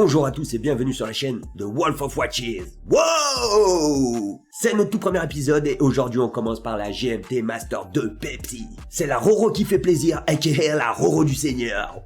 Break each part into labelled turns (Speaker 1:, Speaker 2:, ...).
Speaker 1: Bonjour à tous et bienvenue sur la chaîne de Wolf of Watches. Wow! C'est notre tout premier épisode et aujourd'hui on commence par la GMT Master 2 Pepsi. C'est la Roro qui fait plaisir, aka la Roro du Seigneur.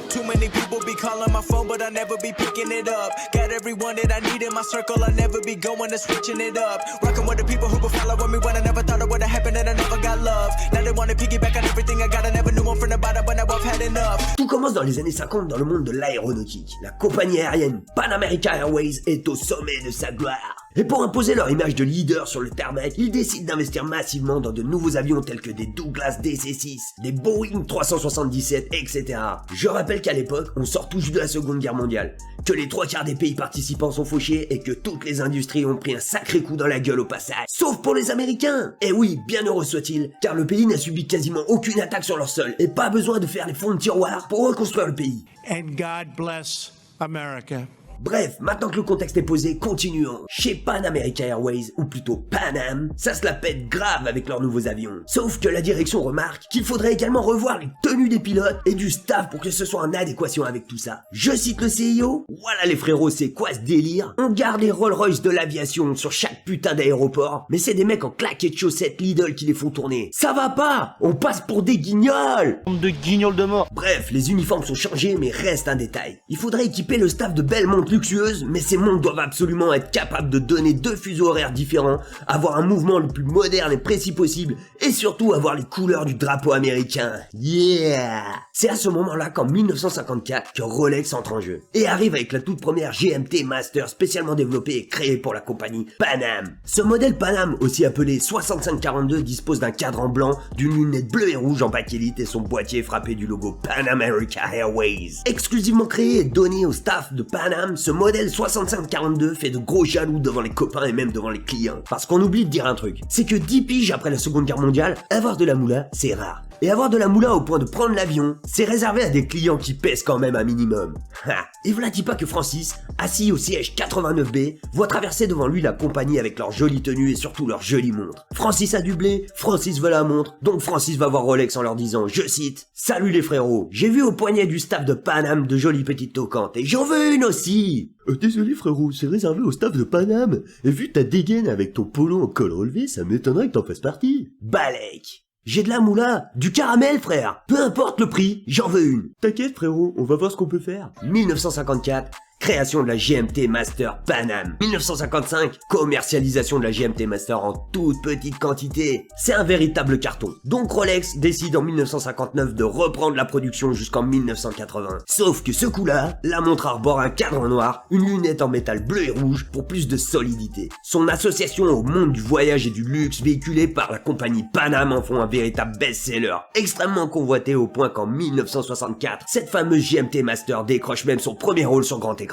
Speaker 2: Too many people be calling my phone, but I never be picking it up. Got everyone that I need in my circle, I never be going and switching it up. Rocking with the people who been following me when I never thought it would have happened and I never got love. Now they wanna piggyback on everything I got, I never knew one from the bottom, but now I've had enough.
Speaker 1: Tout commence dans les années 50 dans le monde de l'aéronautique. La compagnie aérienne Pan American Airways est au sommet de sa gloire. Et pour imposer leur image de leader sur le tarmac, ils décident d'investir massivement dans de nouveaux avions tels que des Douglas DC-6, des Boeing 377, etc. Je rappelle qu'à l'époque, on sort tout juste de la Seconde Guerre mondiale, que les 3/4 des pays participants sont fauchés et que toutes les industries ont pris un sacré coup dans la gueule au passage. Sauf pour les Américains. Et oui, bien heureux soit-il, car le pays n'a subi quasiment aucune attaque sur leur sol et pas besoin de faire les fonds de tiroir pour reconstruire le pays.
Speaker 3: And God bless America.
Speaker 1: Bref, maintenant que le contexte est posé, continuons. Chez Pan American Airways, ou plutôt Pan Am, ça se la pète grave avec leurs nouveaux avions. Sauf que la direction remarque qu'il faudrait également revoir les tenues des pilotes et du staff pour que ce soit en adéquation avec tout ça. Je cite le CIO, voilà les frérots, c'est quoi ce délire? On garde les Rolls-Royce de l'aviation sur chaque putain d'aéroport, mais c'est des mecs en claquettes chaussettes Lidl qui les font tourner. Ça va pas! On passe pour des guignols!
Speaker 4: De guignols de mort.
Speaker 1: Bref, les uniformes sont changés, mais reste un détail. Il faudrait équiper le staff de belles montres luxueuses, mais ces montres doivent absolument être capables de donner 2 fuseaux horaires différents, avoir un mouvement le plus moderne et précis possible, et surtout avoir les couleurs du drapeau américain. Yeah! C'est à ce moment-là qu'en 1954 que Rolex entre en jeu, et arrive avec la toute première GMT Master spécialement développée et créée pour la compagnie Pan Am. Ce modèle Pan Am, aussi appelé 6542, dispose d'un cadran blanc, d'une lunette bleue et rouge en bakélite et son boîtier frappé du logo Pan American Airways. Exclusivement créé et donné au staff de Pan Am, ce modèle 6542 fait de gros jaloux devant les copains et même devant les clients. Parce qu'on oublie de dire un truc, c'est que 10 piges après la Seconde Guerre mondiale, avoir de la moula, c'est rare. Et avoir de la moula au point de prendre l'avion, c'est réservé à des clients qui pèsent quand même un minimum. Ha! Et voilà dit pas que Francis, assis au siège 89B, voit traverser devant lui la compagnie avec leurs jolies tenues et surtout leurs jolies montres. Francis a du blé, Francis veut la montre, donc Francis va voir Rolex en leur disant, je cite, « Salut les frérots, j'ai vu au poignet du staff de Pan Am de jolies petites toquantes et j'en veux une aussi !»
Speaker 5: Désolé frérot, c'est réservé au staff de Pan Am. Et vu ta dégaine avec ton polo en col relevé, ça m'étonnerait que t'en fasses partie.
Speaker 1: Balek. J'ai de la moula, du caramel frère. Peu importe le prix, j'en veux une.
Speaker 5: T'inquiète frérot, on va voir ce qu'on peut faire.
Speaker 1: 1954, création de la GMT Master Pan Am. 1955, commercialisation de la GMT Master en toute petite quantité. C'est un véritable carton. Donc Rolex décide en 1959 de reprendre la production jusqu'en 1980. Sauf que ce coup-là, la montre arbore un cadre noir, une lunette en métal bleu et rouge pour plus de solidité. Son association au monde du voyage et du luxe véhiculé par la compagnie Pan Am en font un véritable best-seller, extrêmement convoité au point qu'en 1964, cette fameuse GMT Master décroche même son premier rôle sur grand écran.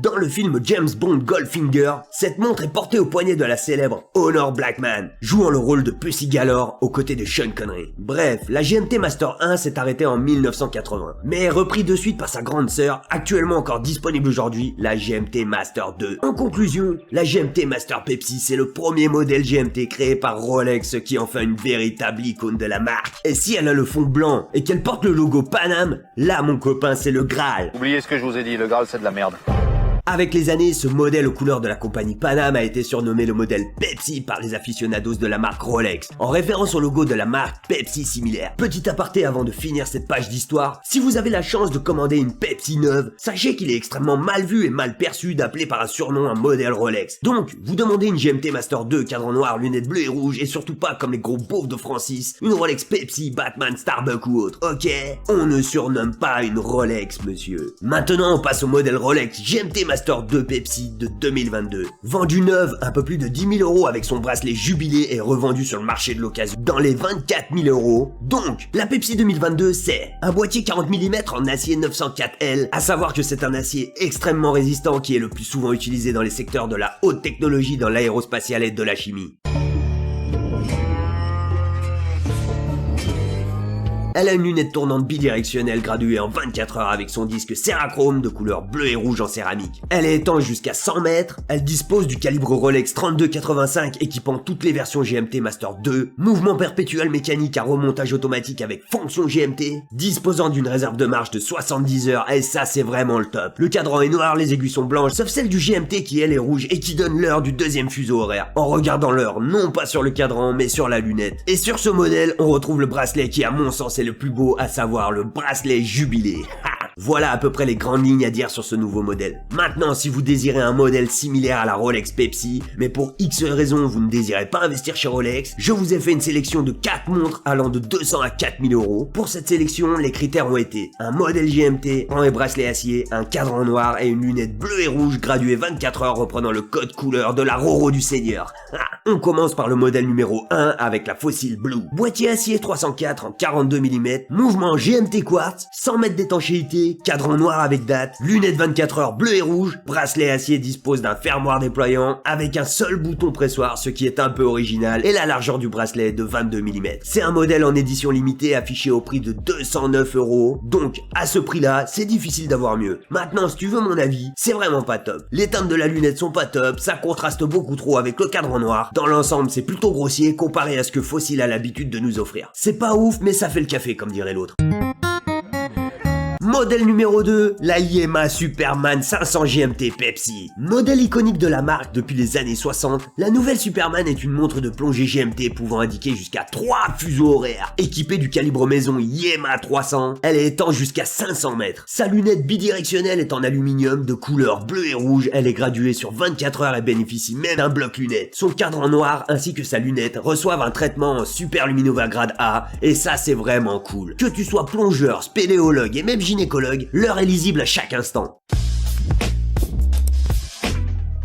Speaker 1: Dans le film James Bond Goldfinger, cette montre est portée au poignet de la célèbre Honor Blackman, jouant le rôle de Pussy Galore aux côtés de Sean Connery. Bref, la GMT Master 1 s'est arrêtée en 1980, mais est repris de suite par sa grande sœur, actuellement encore disponible aujourd'hui, la GMT Master 2. En conclusion, la GMT Master Pepsi, c'est le premier modèle GMT créé par Rolex qui en fait une véritable icône de la marque. Et si elle a le fond blanc et qu'elle porte le logo Pan Am, là mon copain c'est le Graal.
Speaker 4: Oubliez ce que je vous ai dit, le Graal c'est de la merde.
Speaker 1: Avec les années, ce modèle aux couleurs de la compagnie Pan Am a été surnommé le modèle Pepsi par les aficionados de la marque Rolex, en référence au logo de la marque Pepsi similaire. Petit aparté avant de finir cette page d'histoire, si vous avez la chance de commander une Pepsi neuve, sachez qu'il est extrêmement mal vu et mal perçu d'appeler par un surnom un modèle Rolex. Donc, vous demandez une GMT Master 2, cadran noir, lunettes bleues et rouges, et surtout pas comme les gros beaufs de Francis, une Rolex Pepsi, Batman, Starbucks ou autre, ok? On ne surnomme pas une Rolex, monsieur. Maintenant, on passe au modèle Rolex GMT Master 2 Pepsi de 2022. Vendu neuve, un peu plus de 10 000 € avec son bracelet jubilé et revendu sur le marché de l'occasion dans les 24 000 €. Donc, la Pepsi 2022, c'est un boîtier 40 mm en acier 904L, à savoir que c'est un acier extrêmement résistant qui est le plus souvent utilisé dans les secteurs de la haute technologie, dans l'aérospatiale et de la chimie. Elle a une lunette tournante bidirectionnelle graduée en 24 heures avec son disque Cérachrome de couleur bleu et rouge en céramique. Elle est étanche jusqu'à 100 mètres, elle dispose du calibre Rolex 3285 équipant toutes les versions GMT Master 2, mouvement perpétuel mécanique à remontage automatique avec fonction GMT, disposant d'une réserve de marche de 70 heures et ça c'est vraiment le top. Le cadran est noir, les aiguilles sont blanches, sauf celle du GMT qui elle est rouge et qui donne l'heure du deuxième fuseau horaire. En regardant l'heure, non pas sur le cadran mais sur la lunette. Et sur ce modèle, on retrouve le bracelet qui à mon sens est le plus beau, à savoir le bracelet jubilé. Voilà à peu près les grandes lignes à dire sur ce nouveau modèle. Maintenant, si vous désirez un modèle similaire à la Rolex Pepsi, mais pour X raisons vous ne désirez pas investir chez Rolex, je vous ai fait une sélection de 4 montres allant de 200 à 4000 euros. Pour cette sélection, les critères ont été un modèle GMT, un bracelet acier, un cadran noir et une lunette bleue et rouge graduée 24 heures reprenant le code couleur de la Roro du Seigneur. On commence par le modèle numéro 1 avec la Fossil Blue. Boîtier acier 304 en 42 mm, mouvement GMT quartz, 100 mètres d'étanchéité, cadran noir avec date, lunettes 24 heures bleu et rouge, bracelet acier dispose d'un fermoir déployant avec un seul bouton pressoir, ce qui est un peu original, et la largeur du bracelet est de 22 mm. C'est un modèle en édition limitée affiché au prix de 209 euros, donc à ce prix-là, c'est difficile d'avoir mieux. Maintenant, si tu veux mon avis, c'est vraiment pas top. Les teintes de la lunette sont pas top, ça contraste beaucoup trop avec le cadran noir. Dans l'ensemble, c'est plutôt grossier comparé à ce que Fossil a l'habitude de nous offrir. C'est pas ouf, mais ça fait le café, comme dirait l'autre. Modèle numéro 2, la IEMA Superman 500 GMT Pepsi. Modèle iconique de la marque depuis les années 60, la nouvelle Superman est une montre de plongée GMT pouvant indiquer jusqu'à 3 fuseaux horaires. Équipée du calibre maison IEMA 300, elle est étanche jusqu'à 500 mètres. Sa lunette bidirectionnelle est en aluminium de couleur bleu et rouge, elle est graduée sur 24 heures et bénéficie même d'un bloc lunette. Son cadran noir ainsi que sa lunette reçoivent un traitement en Super Luminova grade A, et ça c'est vraiment cool. Que tu sois plongeur, spéléologue et même gynécologue, l'heure est lisible à chaque instant.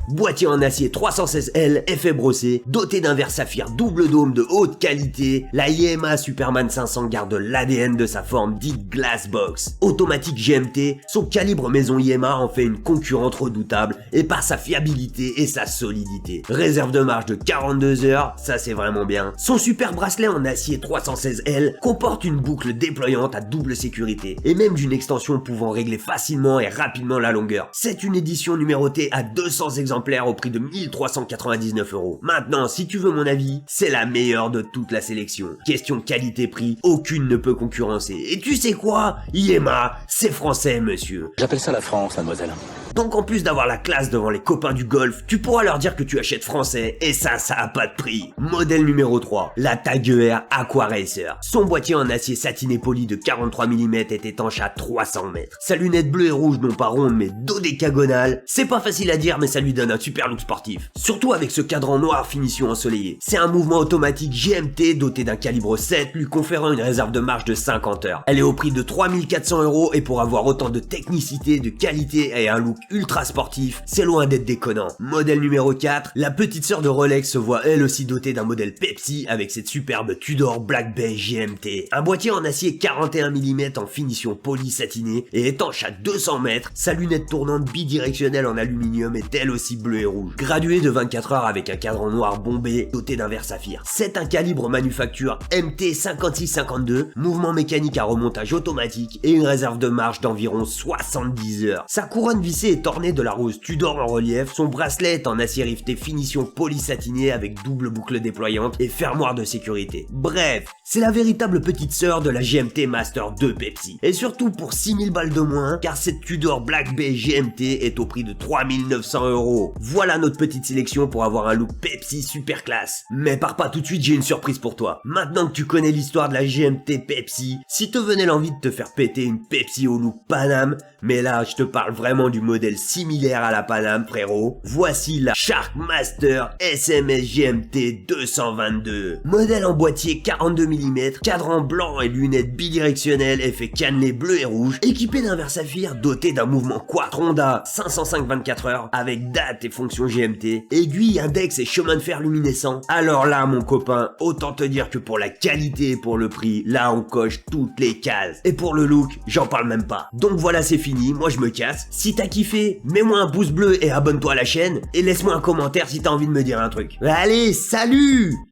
Speaker 1: Boîtier en acier 316L, effet brossé, doté d'un verre saphir double dôme de haute qualité, la IEMA Superman 500 garde l'ADN de sa forme dite Glass Box. Automatique GMT, son calibre maison IEMA en fait une concurrente redoutable et par sa fiabilité et sa solidité. Réserve de marche de 42 heures, ça c'est vraiment bien. Son super bracelet en acier 316L comporte une boucle déployante à double sécurité et même d'une extension pouvant régler facilement et rapidement la longueur. C'est une édition numérotée à 200 exemplaires au prix de 1399 euros. Maintenant, si tu veux mon avis, c'est la meilleure de toute la sélection. Question qualité-prix, aucune ne peut concurrencer. Et tu sais quoi? IEMA, c'est français, monsieur.
Speaker 6: J'appelle ça la France, mademoiselle.
Speaker 1: Donc en plus d'avoir la classe devant les copains du golf, tu pourras leur dire que tu achètes français, et ça a pas de prix. Modèle numéro 3, la Tiger Aqua Racer. Son boîtier en acier satiné poli de 43 mm est étanche à 300 mètres. Sa lunette bleue et rouge non pas ronde mais dodécagonale, c'est pas facile à dire mais ça lui donne un super look sportif. Surtout avec ce cadran noir finition ensoleillé. C'est un mouvement automatique GMT doté d'un calibre 7 lui conférant une réserve de marche de 50 heures. Elle est au prix de 3400 euros et pour avoir autant de technicité, de qualité et un look ultra sportif, c'est loin d'être déconnant. Modèle numéro 4, la petite sœur de Rolex se voit elle aussi dotée d'un modèle Pepsi avec cette superbe Tudor Black Bay GMT. Un boîtier en acier 41 mm en finition polie satinée et étanche à 200 mètres, sa lunette tournante bidirectionnelle en aluminium est elle aussi bleue et rouge. Graduée de 24 heures avec un cadran noir bombé doté d'un verre saphir. C'est un calibre manufacture MT5652, mouvement mécanique à remontage automatique et une réserve de marche d'environ 70 heures. Sa couronne vissée est ornée de la rose Tudor en relief, son bracelet est en acier rifté finition polysatinée avec double boucle déployante et fermoir de sécurité. Bref, c'est la véritable petite sœur de la GMT Master 2 Pepsi. Et surtout pour 6000 balles de moins, car cette Tudor Black Bay GMT est au prix de 3900 euros. Voilà notre petite sélection pour avoir un look Pepsi super classe. Mais pars pas tout de suite, j'ai une surprise pour toi. Maintenant que tu connais l'histoire de la GMT Pepsi, si te venait l'envie de te faire péter une Pepsi au look Paname, mais là je te parle vraiment du modèle similaire à la Paname frérot, voici la Shark Master SMS GMT 222. Modèle en boîtier 42 mm, cadran blanc et lunettes bidirectionnelles, effet cannelé bleu et rouge, équipé d'un verre saphir doté d'un mouvement Quattro Honda 505-24 heures avec date et fonction GMT, aiguille, index et chemin de fer luminescent. Alors là mon copain, autant te dire que pour la qualité et pour le prix, là on coche toutes les cases. Et pour le look, j'en parle même pas. Donc voilà, c'est fini, moi je me casse. Si t'as kiffé, mets-moi un pouce bleu et abonne-toi à la chaîne, et laisse-moi un commentaire si t'as envie de me dire un truc. Allez, salut!